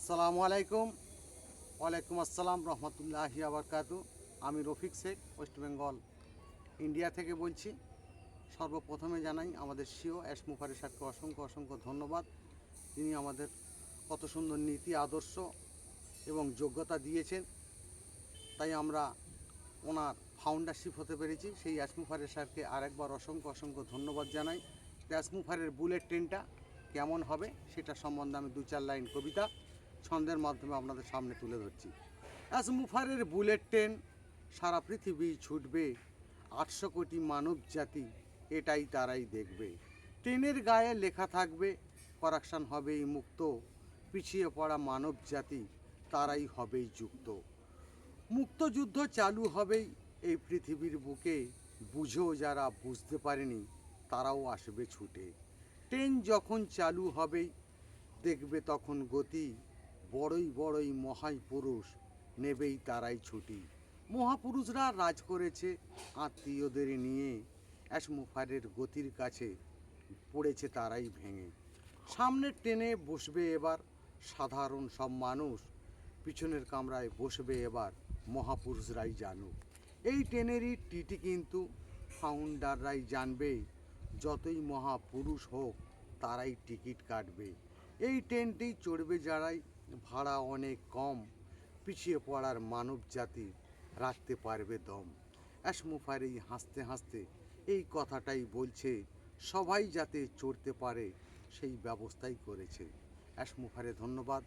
আসসালামু আলাইকুম। ওয়ালাইকুম আসসালাম রহমতুল্লাহি আবরকাতু। আমি রফিক শেখ, ওয়েস্ট বেঙ্গল ইন্ডিয়া থেকে বলছি। সর্বপ্রথমে জানাই আমাদের সিও এস মুফারিস স্যারকে অসংখ্য অসংখ্য ধন্যবাদ। তিনি আমাদের কত সুন্দর নীতি আদর্শ এবং যোগ্যতা দিয়েছেন, তাই আমরা ওনার ফাউন্ডারশিপ হতে পেরেছি। সেই এস মুফারিস স্যারকে আরেকবার অসংখ্য অসংখ্য ধন্যবাদ জানাই। এস মুফারের বুলেট ট্রেনটা কেমন হবে সেটা সম্বন্ধে আমি 2-4 লাইন কবিতা ছন্দের মাধ্যমে আপনাদের সামনে তুলে ধরছি। এস মুফারের বুলেট ট্রেন সারা পৃথিবী ছুটবে, 800 কোটি মানব জাতি এটাই তারাই দেখবে। ট্রেনের গায়ে লেখা থাকবে করাপশন হবেই মুক্ত, পিছিয়ে পড়া মানব জাতি তারাই হবেই যুক্ত। মুক্তযুদ্ধ চালু হবেই এই পৃথিবীর বুকে, বুঝেও যারা বুঝতে পারেনি তারাও আসবে ছুটে। ট্রেন যখন চালু হবেই দেখবে তখন গতি, বড়ই বড়ই মহাপুরুষ নেবেই তারাই ছুটি। মহাপুরুষরা রাজ করেছে আত্মীয়দের নিয়ে, এস মুফারের গতির কাছে পড়েছে তারাই ভেঙে। সামনের ট্রেনে বসবে এবার সাধারণ সব মানুষ, পিছনের কামরায় বসবে এবার মহাপুরুষরাই জানুক। এই ট্রেনেরই টিটি কিন্তু ফাউন্ডাররাই জানবে, যতই মহাপুরুষ হোক তারাই টিকিট কাটবে। এই ট্রেনটি চড়বে যারাই ভাড়া অনেক কম, পিছিয়ে পড়ার মানব জাতি রাখতে পারবে দম। এস মুফারি হাসতে হাসতে এই কথাটাই বলছে, সবাই যাতে চড়তে পারে সেই ব্যবস্থাই করেছে। এস মুফারে ধন্যবাদ।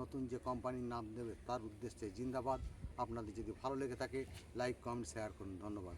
নতুন যে কোম্পানির নাম দেবে তার উদ্দেশ্যে জিন্দাবাদ। আপনাদের যদি ভালো লেগে থাকে লাইক কমেন্ট শেয়ার করুন। ধন্যবাদ।